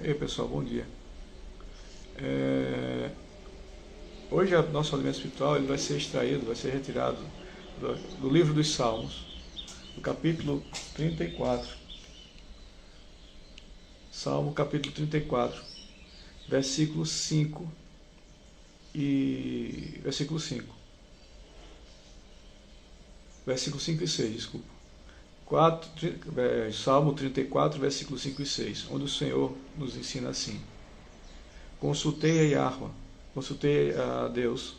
E aí pessoal, bom dia. É, Hoje o nosso alimento espiritual ele vai ser extraído, vai ser retirado do livro dos Salmos, do capítulo 34. Salmo capítulo 34, versículo 5 e versículo 5. Versículo 5 e 6, desculpa. Salmo 34, versículo 5 e 6, onde o Senhor nos ensina assim: Consultei a Yahweh, consultei a Deus,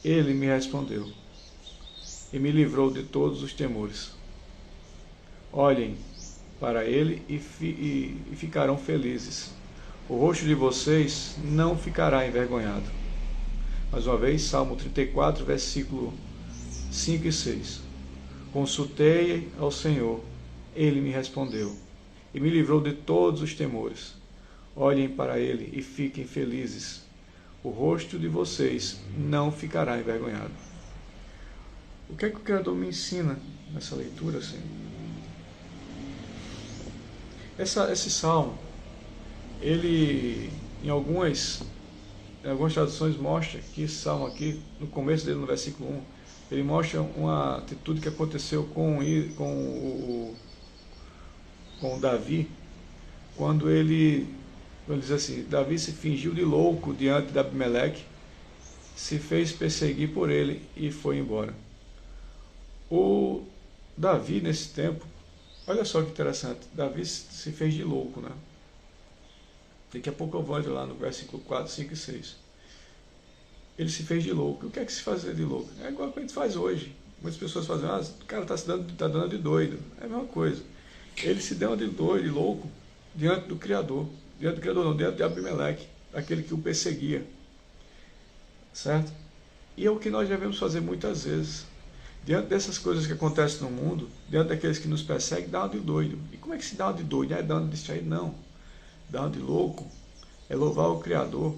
ele me respondeu e me livrou de todos os temores. Olhem para ele e ficarão felizes. O rosto de vocês não ficará envergonhado. Mais uma vez, Salmo 34, versículo 5 e 6. Consultei ao Senhor, ele me respondeu e me livrou de todos os temores. Olhem para ele e fiquem felizes. O rosto de vocês não ficará envergonhado. O que é que o Criador me ensina nessa leitura, assim? Esse salmo, ele, em algumas traduções, mostra que esse salmo aqui, no começo dele, no versículo 1, ele mostra uma atitude que aconteceu com Davi, quando ele diz assim: Davi se fingiu de louco diante de Abimeleque, se fez perseguir por ele e foi embora. O Davi, nesse tempo, olha só que interessante, Davi se fez de louco, né? Daqui a pouco eu volto lá no versículo 4, 5 e 6. Ele se fez de louco. O que é que se fazer de louco? É igual que a gente faz hoje. Muitas pessoas fazem: o cara está dando de doido. É a mesma coisa. Ele se deu de doido, de louco, diante do Criador. Diante do Criador não, diante de Abimeleque, aquele que o perseguia. Certo? E é o que nós devemos fazer muitas vezes. Diante dessas coisas que acontecem no mundo, diante daqueles que nos perseguem, dá uma de doido. E como é que se dá uma de doido? Não é dar uma de distraído, não. Dar uma de louco é louvar o Criador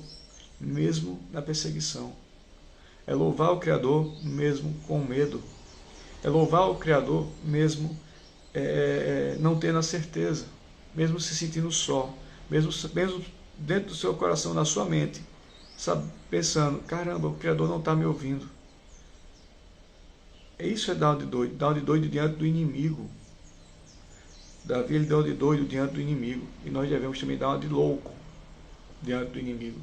mesmo na perseguição. É louvar o Criador mesmo com medo. É louvar o Criador mesmo não tendo a certeza, mesmo se sentindo só, mesmo dentro do seu coração, na sua mente, sabe, pensando: caramba, o Criador não está me ouvindo. Isso é dar de doido diante do inimigo. Davi, ele deu de doido diante do inimigo, e nós devemos também dar uma de louco diante do inimigo.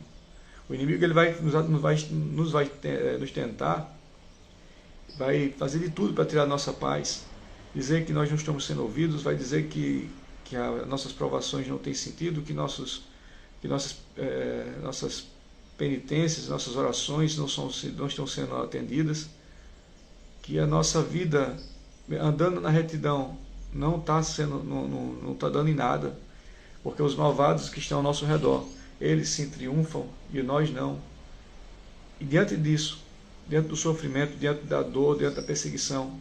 O inimigo ele vai nos tentar, vai fazer de tudo para tirar a nossa paz, dizer que nós não estamos sendo ouvidos, vai dizer que as nossas provações não têm sentido, que nossas penitências, nossas orações não estão sendo atendidas, que a nossa vida andando na retidão não está dando em nada, porque os malvados que estão ao nosso redor, eles sim triunfam e nós não. E diante disso, diante do sofrimento, diante da dor, diante da perseguição,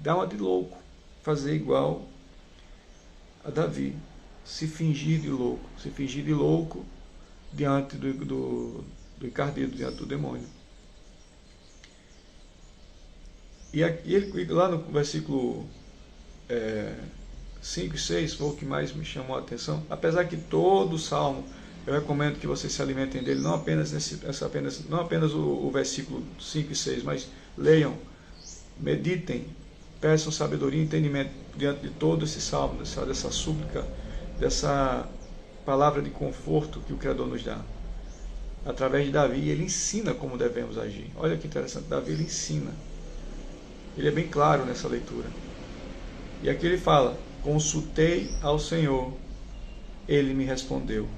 dá uma de louco, fazer igual a Davi, se fingir de louco diante do encardido, diante do demônio. E ele, lá no versículo 5 e 6 foi o que mais me chamou a atenção. Apesar que todo o salmo, eu recomendo que vocês se alimentem dele, não apenas o versículo 5 e 6, mas leiam, meditem, peçam sabedoria e entendimento diante de todo esse salmo, dessa súplica, dessa palavra de conforto que o Criador nos dá. Através de Davi, ele ensina como devemos agir. Olha que interessante, Davi ele ensina. Ele é bem claro nessa leitura. E aqui ele fala: consultei ao Senhor, ele me respondeu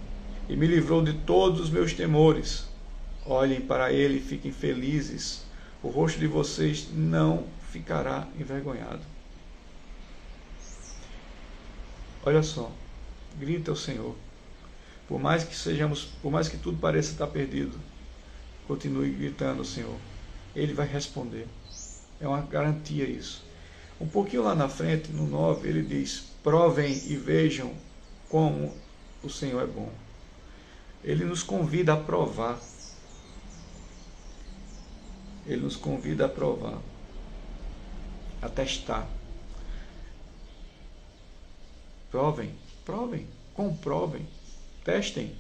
e me livrou de todos os meus temores. Olhem para ele e fiquem felizes. O rosto de vocês não ficará envergonhado. Olha só, grita ao Senhor. Por mais que tudo pareça estar perdido, continue gritando ao Senhor. Ele vai responder. É uma garantia isso. Um pouquinho lá na frente, no 9, ele diz: provem e vejam como o Senhor é bom. Ele nos convida a provar. Ele nos convida a provar, a testar. Provem, provem, comprovem, testem.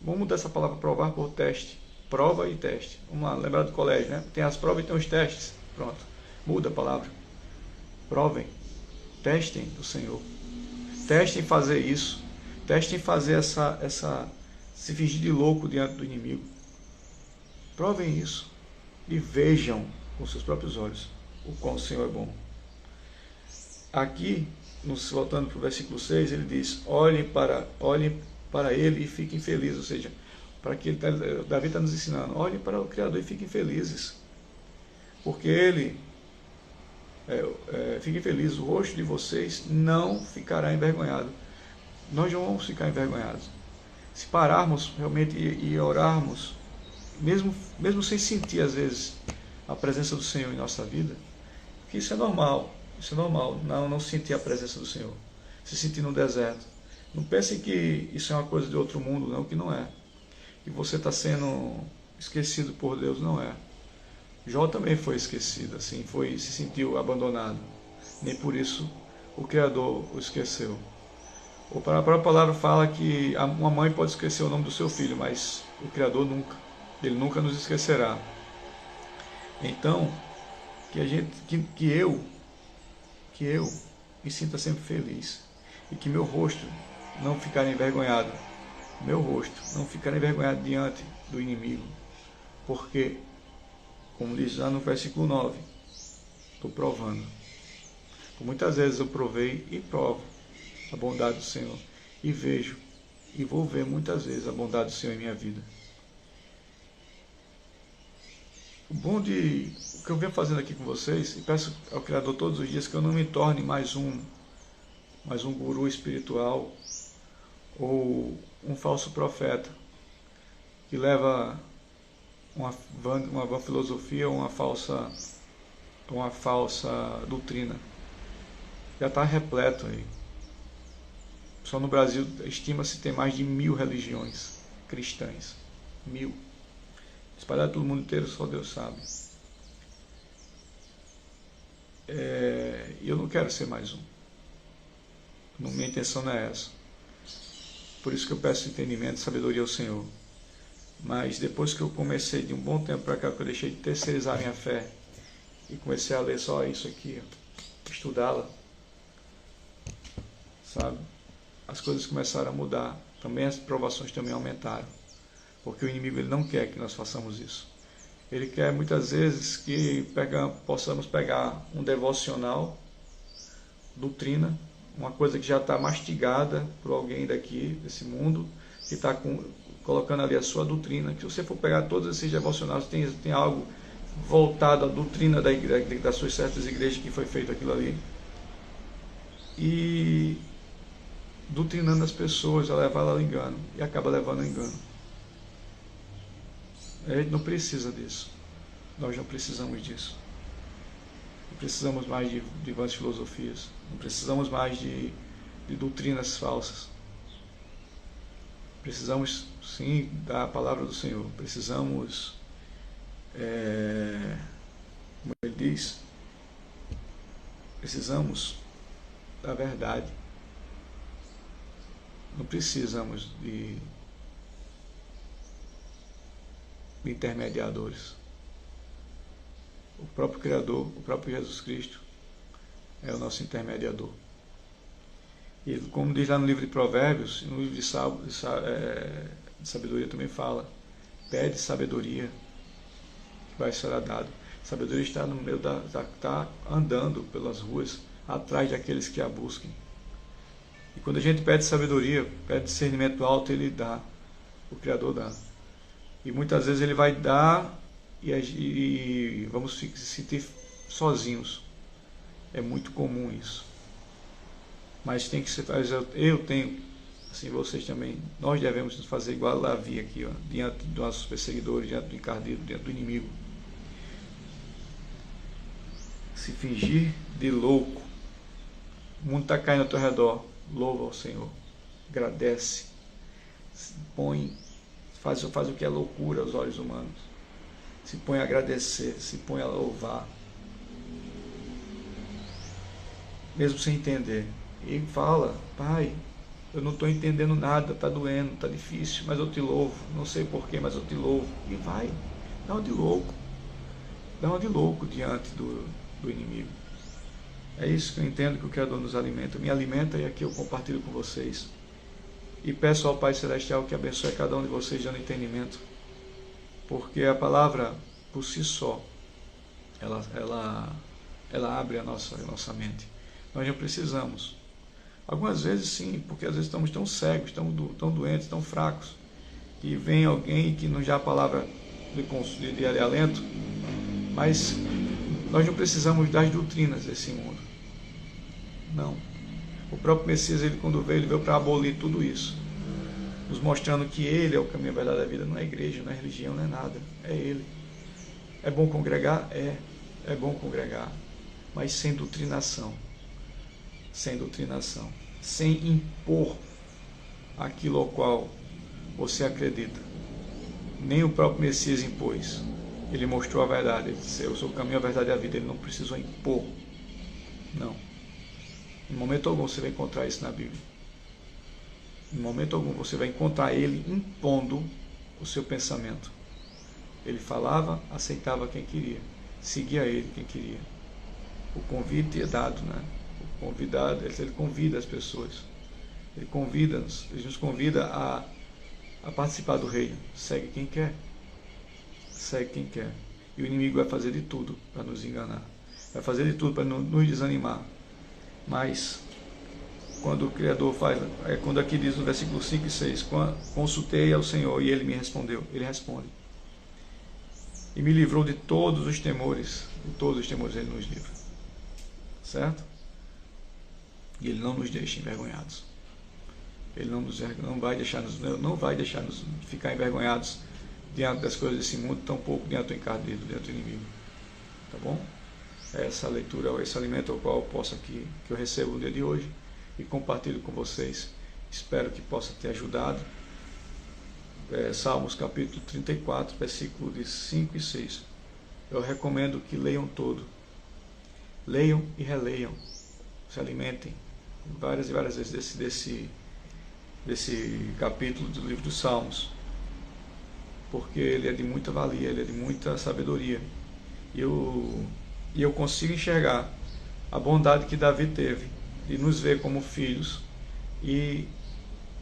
Vamos mudar essa palavra provar por teste. Prova e teste. Vamos lá, lembrar do colégio, né? Tem as provas e tem os testes. Pronto, muda a palavra. Provem, testem do Senhor. Testem fazer isso. Testem fazer se fingir de louco diante do inimigo. Provem isso e vejam com seus próprios olhos o quão o Senhor é bom. Aqui, voltando para o versículo 6, ele diz: olhem para ele e fiquem felizes. Ou seja, para que Davi está nos ensinando, olhem para o Criador e fiquem felizes, porque ele fiquem felizes, o rosto de vocês não ficará envergonhado. Nós não vamos ficar envergonhados se pararmos realmente e orarmos, mesmo sem sentir às vezes a presença do Senhor em nossa vida, porque isso é normal. Isso é normal, não sentir a presença do Senhor, se sentir no deserto. Não pensem que isso é uma coisa de outro mundo, não, que não é. Que você está sendo esquecido por Deus, não é. Jó também foi esquecido, assim, se sentiu abandonado. Nem por isso o Criador o esqueceu. A própria palavra fala que uma mãe pode esquecer o nome do seu filho, mas o Criador nunca. Ele nunca nos esquecerá. Então, que eu me sinta sempre feliz e que meu rosto não ficar envergonhado, diante do inimigo, porque, como diz lá no versículo 9, estou provando. Por muitas vezes eu provei e provo a bondade do Senhor e vejo e vou ver muitas vezes a bondade do Senhor em minha vida. O que eu venho fazendo aqui com vocês, e peço ao Criador todos os dias que eu não me torne mais um guru espiritual ou um falso profeta que leva uma vã filosofia ou uma falsa doutrina. Já está repleto aí. Só no Brasil estima-se ter mais de 1000 religiões cristãs. 1000. Espalhado pelo mundo inteiro, só Deus sabe. E eu não quero ser mais um. Minha intenção não é essa. Por isso que eu peço entendimento e sabedoria ao Senhor. Mas depois que eu comecei, de um bom tempo para cá, que eu deixei de terceirizar minha fé e comecei a ler só isso aqui, estudá-la, sabe? As coisas começaram a mudar. Também as provações também aumentaram. Porque o inimigo ele não quer que nós façamos isso. Ele quer muitas vezes que possamos pegar um devocional, doutrina, uma coisa que já está mastigada por alguém daqui, desse mundo, que está colocando ali a sua doutrina. Que se você for pegar todos esses devocionais, tem algo voltado à doutrina das suas certas igrejas que foi feito aquilo ali. E doutrinando as pessoas a levar ao engano. E acaba levando ao engano. A gente não precisa disso. Nós não precisamos disso. Não precisamos mais de vãs filosofias. Não precisamos mais de doutrinas falsas. Precisamos, sim, da palavra do Senhor. Precisamos, como ele diz, precisamos da verdade. Não precisamos de intermediadores. O próprio Criador, o próprio Jesus Cristo é o nosso intermediador. E como diz lá no livro de Provérbios, no livro de sabedoria também fala: pede sabedoria, que vai ser dado. Sabedoria está no meio está andando pelas ruas atrás daqueles que a busquem. E quando a gente pede sabedoria, pede discernimento alto, ele dá. O Criador dá. E muitas vezes ele vai dar e vamos se sentir sozinhos. É muito comum isso. Mas tem que ser, eu tenho, assim vocês também, nós devemos fazer igual a Davi aqui, diante dos nossos perseguidores, diante do encardido, diante do inimigo. Se fingir de louco. O mundo está caindo ao teu redor. Louva ao Senhor. Agradece. Faz o que é loucura aos olhos humanos. Se põe a agradecer, se põe a louvar. Mesmo sem entender. E fala: Pai, eu não estou entendendo nada, está doendo, está difícil, mas eu te louvo. Não sei porquê, mas eu te louvo. E vai, dá uma de louco. Dá uma de louco diante do inimigo. É isso que eu entendo que o Criador nos alimenta. Me alimenta e aqui eu compartilho com vocês. E peço ao Pai Celestial que abençoe cada um de vocês dando entendimento. Porque a palavra, por si só, ela abre a nossa mente. Nós não precisamos. Algumas vezes sim, porque às vezes estamos tão cegos, tão doentes, tão fracos. E vem alguém que nos dá a palavra de alento, mas nós não precisamos das doutrinas desse mundo. Não. O próprio Messias, quando veio, ele veio para abolir tudo isso, nos mostrando que ele é o caminho, a verdade da vida. Não é igreja, não é religião, não é nada. É ele. É bom congregar? É bom congregar, mas sem doutrinação. Sem doutrinação. Sem impor aquilo ao qual você acredita. Nem o próprio Messias impôs. Ele mostrou a verdade. Ele disse: eu sou o caminho, a verdade e a vida. Ele não precisou impor. Não. Em momento algum você vai encontrar isso na Bíblia. Em momento algum você vai encontrar ele impondo o seu pensamento. Ele falava, aceitava quem queria. Seguia ele quem queria. O convite é dado, né? O convidado, ele convida as pessoas. Ele nos convida a participar do reino. Segue quem quer. Segue quem quer. E o inimigo vai fazer de tudo para nos enganar. Vai fazer de tudo para nos desanimar. Mas, quando o Criador faz, quando aqui diz no versículo 5 e 6, consultei ao Senhor e Ele me respondeu. Ele responde. E me livrou de todos os temores. De todos os temores Ele nos livra. Certo? E Ele não nos deixa envergonhados. Ele não vai deixar-nos ficar envergonhados diante das coisas desse mundo, tampouco diante do encardido, diante do inimigo. Tá bom? Essa leitura, esse alimento ao qual eu posso aqui, que eu recebo no dia de hoje e compartilho com vocês. Espero que possa ter ajudado. Salmos capítulo 34, versículo de 5 e 6. Eu recomendo que leiam todo. Leiam e releiam. Se alimentem várias e várias vezes desse capítulo do livro dos Salmos. Porque ele é de muita valia, ele é de muita sabedoria. E eu consigo enxergar a bondade que Davi teve de nos ver como filhos e,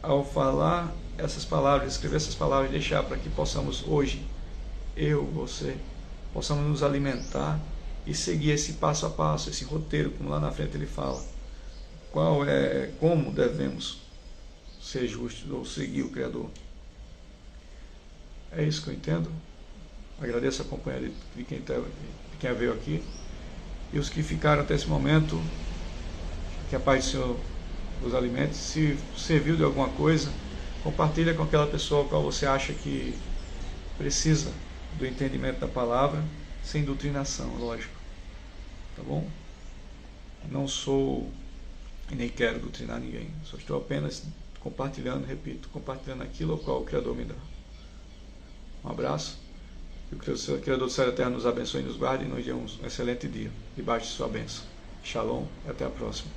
ao falar essas palavras, escrever essas palavras, deixar para que possamos hoje, eu, você, possamos nos alimentar e seguir esse passo a passo, esse roteiro, como lá na frente ele fala. Como devemos ser justos ou seguir o Criador. É isso que eu entendo. Agradeço a companhia de quem veio aqui. E os que ficaram até esse momento, que a paz do Senhor os alimente. Se serviu de alguma coisa, compartilha com aquela pessoa a qual você acha que precisa do entendimento da palavra, sem doutrinação, lógico. Tá bom? Não sou e nem quero doutrinar ninguém. Só estou apenas compartilhando, repito, compartilhando aquilo ao qual o Criador me dá. Um abraço. Que o Criador do céu e da terra nos abençoe e nos guarde e nos dê um excelente dia, debaixo de sua bênção. Shalom e até a próxima.